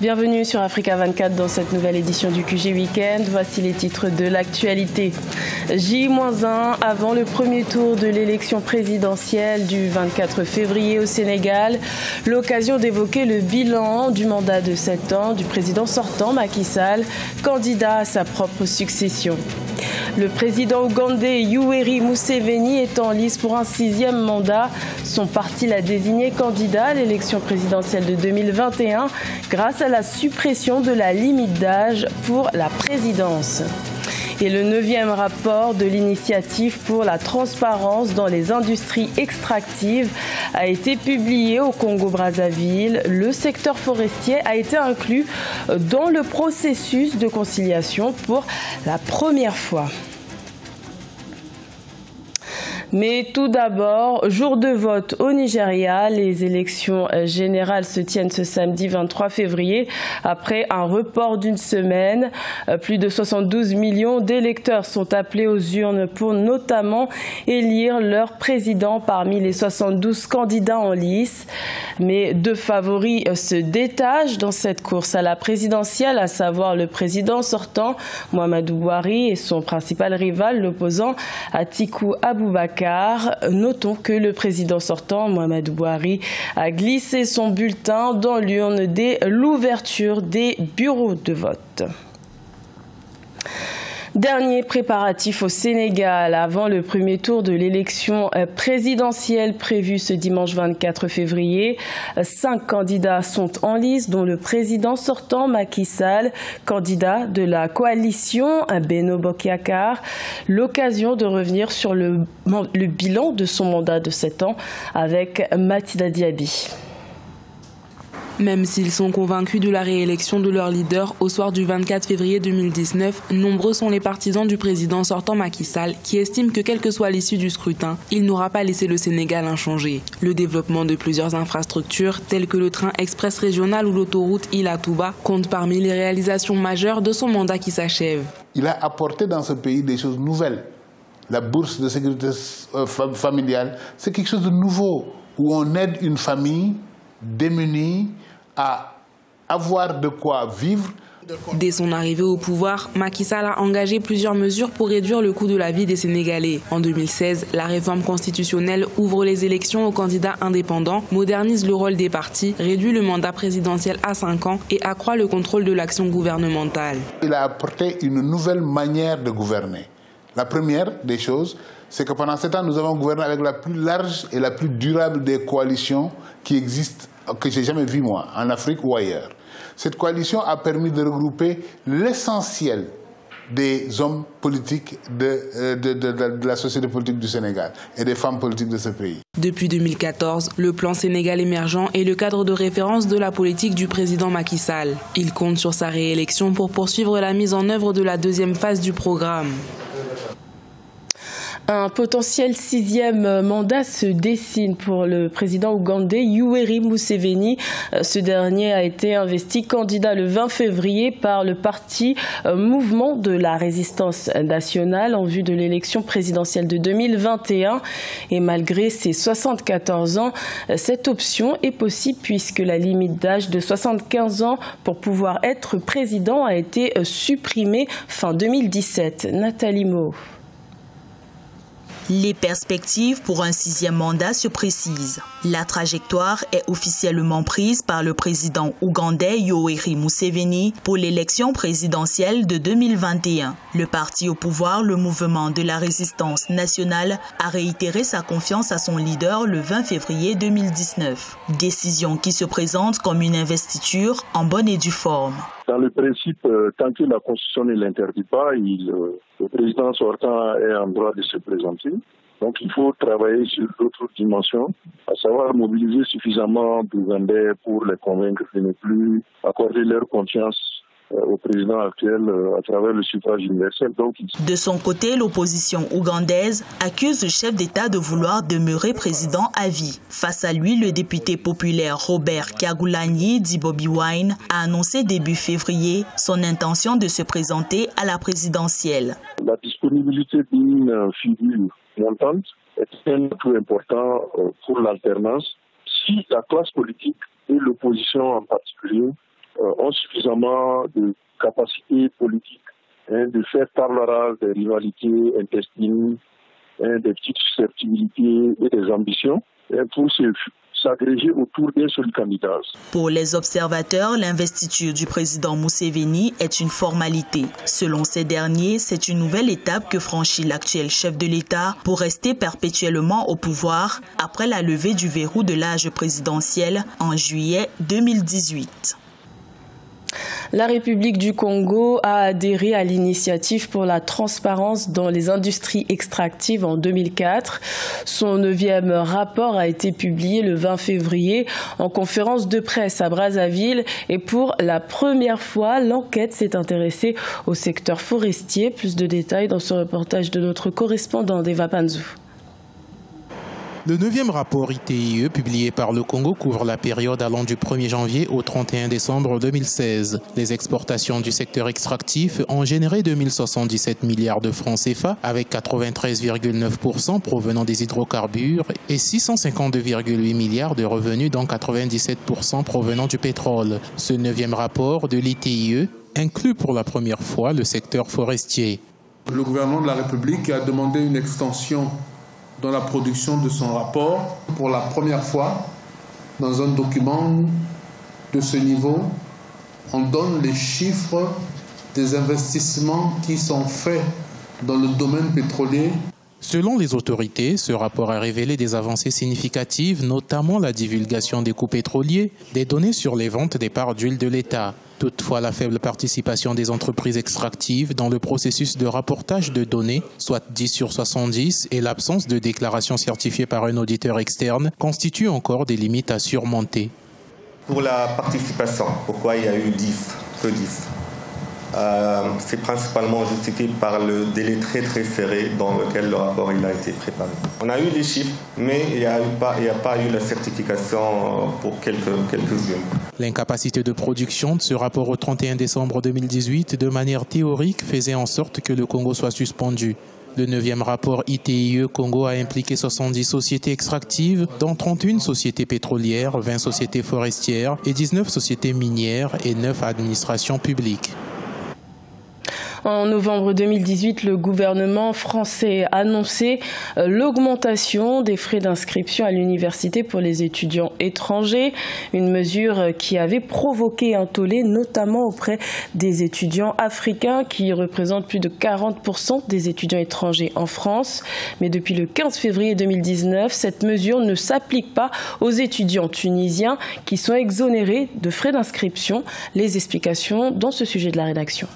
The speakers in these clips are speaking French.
Bienvenue sur Africa 24 dans cette nouvelle édition du QG Weekend. Voici les titres de l'actualité. J-1 avant le premier tour de l'élection présidentielle du 24 février au Sénégal. L'occasion d'évoquer le bilan du mandat de 7 ans du président sortant Macky Sall, candidat à sa propre succession. Le président ougandais Yoweri Museveni est en lice pour un 6e mandat. Son parti l'a désigné candidat à l'élection présidentielle de 2021 grâce à la suppression de la limite d'âge pour la présidence. Et le 9e rapport de l'initiative pour la transparence dans les industries extractives a été publié au Congo-Brazzaville. Le secteur forestier a été inclus dans le processus de conciliation pour la première fois. Mais tout d'abord, jour de vote au Nigeria. Les élections générales se tiennent ce samedi 23 février après un report d'une semaine. Plus de 72 millions d'électeurs sont appelés aux urnes pour notamment élire leur président parmi les 72 candidats en lice. Mais deux favoris se détachent dans cette course à la présidentielle, à savoir le président sortant, Muhammadu Buhari, et son principal rival, l'opposant Atiku Abubakar. Notons que le président sortant, Muhammadu Buhari, a glissé son bulletin dans l'urne dès l'ouverture des bureaux de vote. Dernier préparatif au Sénégal avant le premier tour de l'élection présidentielle prévue ce dimanche 24 février. 5 candidats sont en lice, dont le président sortant Macky Sall, candidat de la coalition Benno Bokk Yakaar. L'occasion de revenir sur le bilan de son mandat de 7 ans avec Mathilda Diaby. Même s'ils sont convaincus de la réélection de leur leader au soir du 24 février 2019, nombreux sont les partisans du président sortant Macky Sall qui estiment que quelle que soit l'issue du scrutin, il n'aura pas laissé le Sénégal inchangé. Le développement de plusieurs infrastructures telles que le train express régional ou l'autoroute Ila-Touba compte parmi les réalisations majeures de son mandat qui s'achève. Il a apporté dans ce pays des choses nouvelles. La bourse de sécurité familiale, c'est quelque chose de nouveau où on aide une famille démunie à avoir de quoi vivre. Dès son arrivée au pouvoir, Macky Sall a engagé plusieurs mesures pour réduire le coût de la vie des Sénégalais. En 2016, la réforme constitutionnelle ouvre les élections aux candidats indépendants, modernise le rôle des partis, réduit le mandat présidentiel à 5 ans et accroît le contrôle de l'action gouvernementale. Il a apporté une nouvelle manière de gouverner. La première des choses, c'est que pendant 7 ans, nous avons gouverné avec la plus large et la plus durable des coalitions qui existent, que j'ai jamais vu moi, en Afrique ou ailleurs. Cette coalition a permis de regrouper l'essentiel des hommes politiques de la société politique du Sénégal et des femmes politiques de ce pays. Depuis 2014, le plan Sénégal émergent est le cadre de référence de la politique du président Macky Sall. Il compte sur sa réélection pour poursuivre la mise en œuvre de la 2e phase du programme. Un potentiel 6e mandat se dessine pour le président ougandais Yoweri Museveni. Ce dernier a été investi candidat le 20 février par le parti Mouvement de la Résistance nationale en vue de l'élection présidentielle de 2021. Et malgré ses 74 ans, cette option est possible puisque la limite d'âge de 75 ans pour pouvoir être président a été supprimée fin 2017. Nathalie Mo. Les perspectives pour un 6e mandat se précisent. La trajectoire est officiellement prise par le président ougandais Yoweri Museveni pour l'élection présidentielle de 2021. Le parti au pouvoir, le Mouvement de la Résistance nationale, a réitéré sa confiance à son leader le 20 février 2019. Décision qui se présente comme une investiture en bonne et due forme. Dans le principe, tant que la Constitution ne l'interdit pas, le président sortant est en droit de se présenter. Donc il faut travailler sur d'autres dimensions, à savoir mobiliser suffisamment d'Ougandais pour les convaincre de ne plus accorder leur confiance au président actuel à travers le suffrage universel. De son côté, l'opposition ougandaise accuse le chef d'État de vouloir demeurer président à vie. Face à lui, le député populaire Robert Kyagulanyi dit Bobi Wine a annoncé début février son intention de se présenter à la présidentielle. La disponibilité d'une figure montante est un atout important pour l'alternance. Si la classe politique et l'opposition en particulier ont suffisamment de capacité politique de faire table rase des rivalités intestines, des petites susceptibilités et des ambitions pour s'agréger autour d'un seul candidat. Pour les observateurs, l'investiture du président Museveni est une formalité. Selon ces derniers, c'est une nouvelle étape que franchit l'actuel chef de l'État pour rester perpétuellement au pouvoir après la levée du verrou de l'âge présidentiel en juillet 2018. La République du Congo a adhéré à l'initiative pour la transparence dans les industries extractives en 2004. Son 9e rapport a été publié le 20 février en conférence de presse à Brazzaville et pour la première fois, l'enquête s'est intéressée au secteur forestier. Plus de détails dans ce reportage de notre correspondant Deva Panzou. Le 9e rapport ITIE publié par le Congo couvre la période allant du 1er janvier au 31 décembre 2016. Les exportations du secteur extractif ont généré 2077 milliards de francs CFA avec 93,9% provenant des hydrocarbures et 652,8 milliards de revenus dont 97% provenant du pétrole. Ce 9e rapport de l'ITIE inclut pour la première fois le secteur forestier. Le gouvernement de la République a demandé une extension dans la production de son rapport. Pour la première fois, dans un document de ce niveau, on donne les chiffres des investissements qui sont faits dans le domaine pétrolier. Selon les autorités, ce rapport a révélé des avancées significatives, notamment la divulgation des coûts pétroliers, des données sur les ventes des parts d'huile de l'État. Toutefois, la faible participation des entreprises extractives dans le processus de rapportage de données, soit 10 sur 70, et l'absence de déclaration certifiée par un auditeur externe constituent encore des limites à surmonter. Pour la participation, pourquoi il y a eu 10, que 10 c'est principalement justifié par le délai très serré dans lequel le rapport a été préparé. On a eu les chiffres, mais il n'y a pas eu la certification pour quelques-unes. L'incapacité de production de ce rapport au 31 décembre 2018 de manière théorique faisait en sorte que le Congo soit suspendu. Le 9e rapport ITIE Congo a impliqué 70 sociétés extractives, dont 31 sociétés pétrolières, 20 sociétés forestières et 19 sociétés minières et 9 administrations publiques. En novembre 2018, le gouvernement français a annoncé l'augmentation des frais d'inscription à l'université pour les étudiants étrangers, une mesure qui avait provoqué un tollé, notamment auprès des étudiants africains qui représentent plus de 40% des étudiants étrangers en France. Mais depuis le 15 février 2019, cette mesure ne s'applique pas aux étudiants tunisiens qui sont exonérés de frais d'inscription. Les explications dans ce sujet de la rédaction.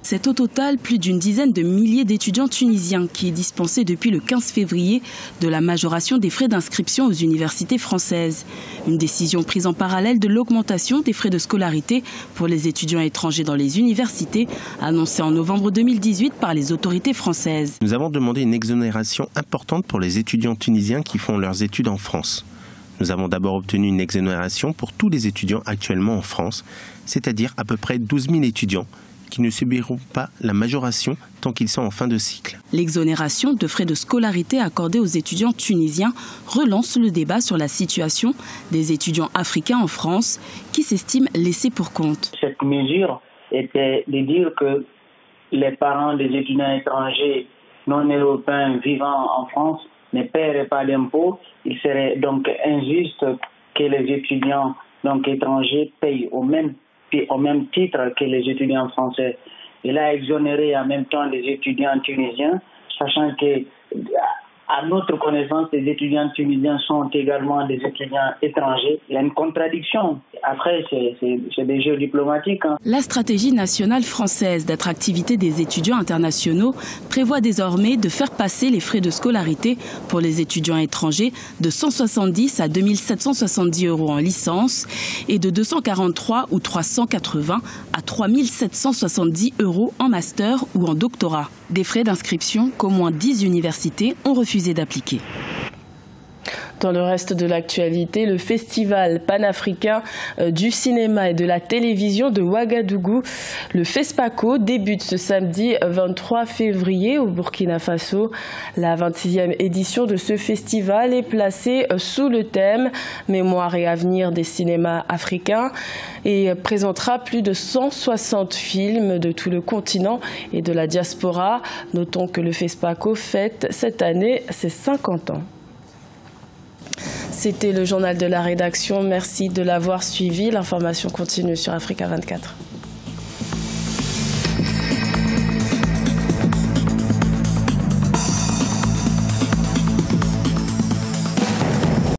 C'est au total plus d'une dizaine de milliers d'étudiants tunisiens qui est dispensé depuis le 15 février de la majoration des frais d'inscription aux universités françaises. Une décision prise en parallèle de l'augmentation des frais de scolarité pour les étudiants étrangers dans les universités, annoncée en novembre 2018 par les autorités françaises. Nous avons demandé une exonération importante pour les étudiants tunisiens qui font leurs études en France. Nous avons d'abord obtenu une exonération pour tous les étudiants actuellement en France, c'est-à-dire à peu près 12 000 étudiants qui ne subiront pas la majoration tant qu'ils sont en fin de cycle. L'exonération de frais de scolarité accordée aux étudiants tunisiens relance le débat sur la situation des étudiants africains en France qui s'estiment laissés pour compte. Cette mesure était de dire que les parents des étudiants étrangers non européens vivant en France ne paieraient pas d'impôts. Il serait donc injuste que les étudiants étrangers payent au même titre que les étudiants français. Il a exonéré en même temps les étudiants tunisiens, sachant que, à notre connaissance, les étudiants tunisiens sont également des étudiants étrangers. Il y a une contradiction. Après, c'est des jeux diplomatiques. La stratégie nationale française d'attractivité des étudiants internationaux prévoit désormais de faire passer les frais de scolarité pour les étudiants étrangers de 170 à 2770 € en licence et de 243 ou 380 à 3770 € en master ou en doctorat. Des frais d'inscription qu'au moins 10 universités ont refusé d'appliquer. Dans le reste de l'actualité, le festival panafricain du cinéma et de la télévision de Ouagadougou, le FESPACO, débute ce samedi 23 février au Burkina Faso. La 26e édition de ce festival est placée sous le thème « Mémoire et avenir des cinémas africains » et présentera plus de 160 films de tout le continent et de la diaspora. Notons que le FESPACO fête cette année ses 50 ans. C'était le journal de la rédaction. Merci de l'avoir suivi. L'information continue sur Africa 24.